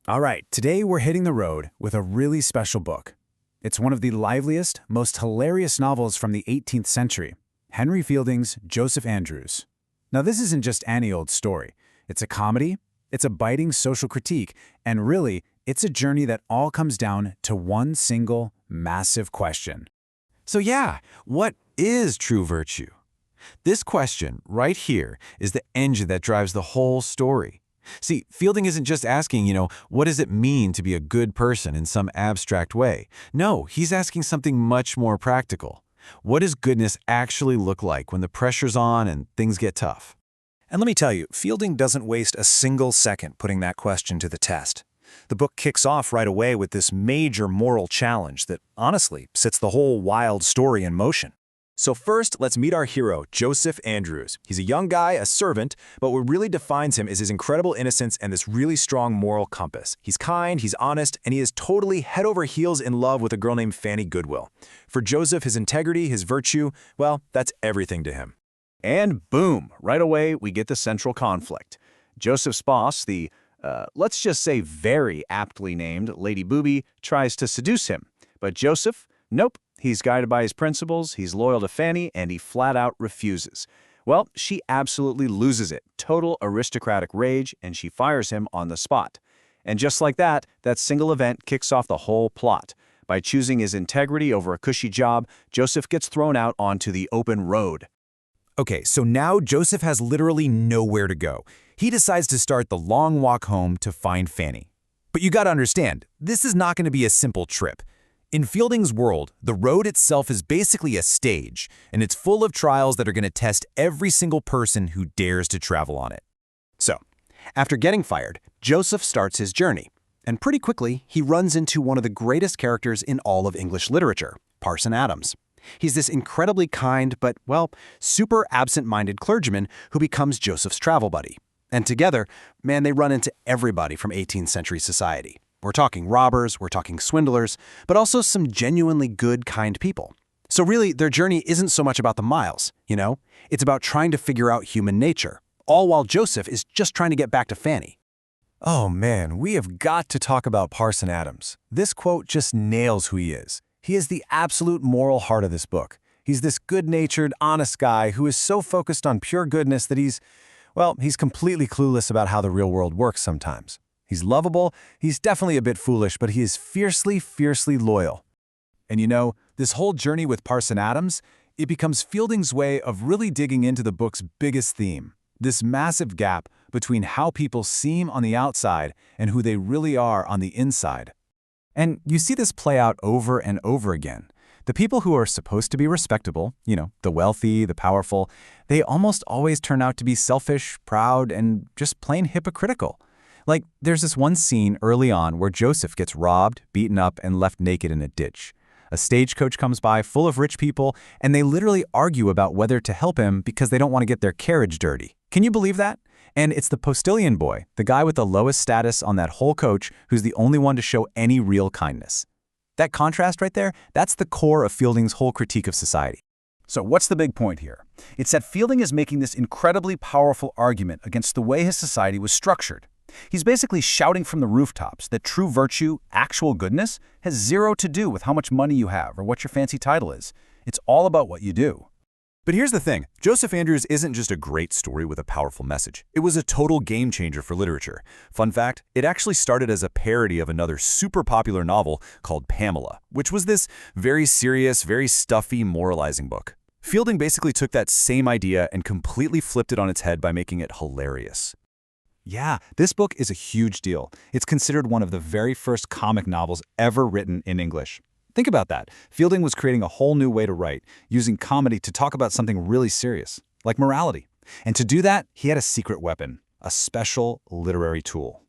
All right, today we're hitting the road with a really special book. It's one of the liveliest, most hilarious novels from the 18th century, Henry Fielding's Joseph Andrews. Now, this isn't just any old story. It's a comedy, it's a biting social critique, and really, it's a journey that all comes down to one single, massive question. So yeah, what is true virtue? This question right here is the engine that drives the whole story. See, Fielding isn't just asking, what does it mean to be a good person in some abstract way? No, he's asking something much more practical. What does goodness actually look like when the pressure's on and things get tough? And let me tell you, Fielding doesn't waste a single second putting that question to the test. The book kicks off right away with this major moral challenge that, honestly, sets the whole wild story in motion. So first, let's meet our hero, Joseph Andrews. He's a young guy, a servant, but what really defines him is his incredible innocence and this really strong moral compass. He's kind, he's honest, and he is totally head over heels in love with a girl named Fanny Goodwill. For Joseph, his integrity, his virtue, well, that's everything to him. And boom, right away we get the central conflict. Joseph's boss, the, let's just say very aptly named Lady Booby, tries to seduce him. But Joseph, nope. He's guided by his principles, he's loyal to Fanny, and he flat out refuses. Well, she absolutely loses it, total aristocratic rage, and she fires him on the spot. And just like that single event kicks off the whole plot. By choosing his integrity over a cushy job, Joseph gets thrown out onto the open road. Okay, so now Joseph has literally nowhere to go. He decides to start the long walk home to find Fanny. But you gotta understand, this is not gonna be a simple trip. In Fielding's world, the road itself is basically a stage, and it's full of trials that are going to test every single person who dares to travel on it. So, after getting fired, Joseph starts his journey. And pretty quickly, he runs into one of the greatest characters in all of English literature, Parson Adams. He's this incredibly kind but, well, super absent-minded clergyman who becomes Joseph's travel buddy. And together, man, they run into everybody from 18th century society. We're talking robbers, we're talking swindlers, but also some genuinely good, kind people. So really, their journey isn't so much about the miles, It's about trying to figure out human nature, all while Joseph is just trying to get back to Fanny. Oh man, we have got to talk about Parson Adams. This quote just nails who he is. He is the absolute moral heart of this book. He's this good-natured, honest guy who is so focused on pure goodness that he's completely clueless about how the real world works sometimes. He's lovable, he's definitely a bit foolish, but he is fiercely, fiercely loyal. And this whole journey with Parson Adams, it becomes Fielding's way of really digging into the book's biggest theme, this massive gap between how people seem on the outside and who they really are on the inside. And you see this play out over and over again. The people who are supposed to be respectable, the wealthy, the powerful, they almost always turn out to be selfish, proud, and just plain hypocritical. Like, there's this one scene early on where Joseph gets robbed, beaten up, and left naked in a ditch. A stagecoach comes by full of rich people, and they literally argue about whether to help him because they don't want to get their carriage dirty. Can you believe that? And it's the postilion boy, the guy with the lowest status on that whole coach, who's the only one to show any real kindness. That contrast right there, that's the core of Fielding's whole critique of society. So what's the big point here? It's that Fielding is making this incredibly powerful argument against the way his society was structured. He's basically shouting from the rooftops that true virtue, actual goodness, has zero to do with how much money you have or what your fancy title is. It's all about what you do. But here's the thing, Joseph Andrews isn't just a great story with a powerful message. It was a total game changer for literature. Fun fact, it actually started as a parody of another super popular novel called Pamela, which was this very serious, very stuffy, moralizing book. Fielding basically took that same idea and completely flipped it on its head by making it hilarious. Yeah, this book is a huge deal. It's considered one of the very first comic novels ever written in English. Think about that. Fielding was creating a whole new way to write, using comedy to talk about something really serious, like morality. And to do that, he had a secret weapon, a special literary tool.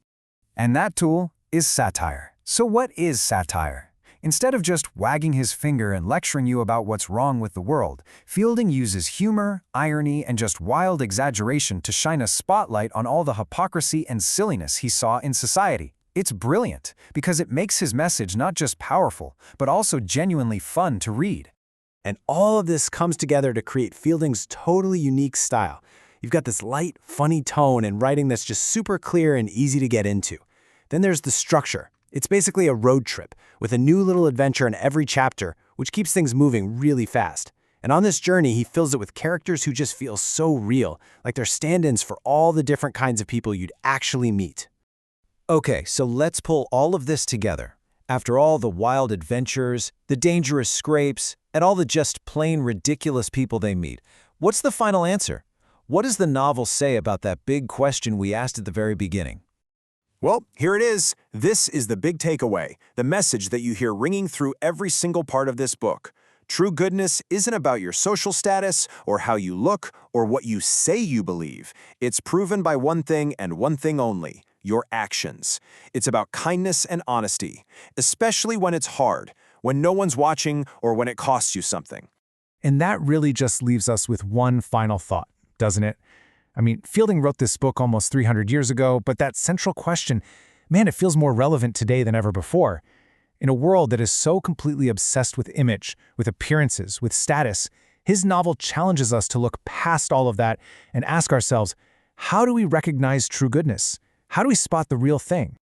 And that tool is satire. So what is satire? Instead of just wagging his finger and lecturing you about what's wrong with the world, Fielding uses humor, irony, and just wild exaggeration to shine a spotlight on all the hypocrisy and silliness he saw in society. It's brilliant, because it makes his message not just powerful, but also genuinely fun to read. And all of this comes together to create Fielding's totally unique style. You've got this light, funny tone and writing that's just super clear and easy to get into. Then there's the structure. It's basically a road trip, with a new little adventure in every chapter, which keeps things moving really fast. And on this journey, he fills it with characters who just feel so real, like they're stand-ins for all the different kinds of people you'd actually meet. Okay, so let's pull all of this together. After all the wild adventures, the dangerous scrapes, and all the just plain ridiculous people they meet, what's the final answer? What does the novel say about that big question we asked at the very beginning? Well, here it is. This is the big takeaway, the message that you hear ringing through every single part of this book. True goodness isn't about your social status or how you look or what you say you believe. It's proven by one thing and one thing only: your actions. It's about kindness and honesty, especially when it's hard, when no one's watching, or when it costs you something. And that really just leaves us with one final thought, doesn't it? I mean, Fielding wrote this book almost 300 years ago, but that central question, man, it feels more relevant today than ever before. In a world that is so completely obsessed with image, with appearances, with status, his novel challenges us to look past all of that and ask ourselves, how do we recognize true goodness? How do we spot the real thing?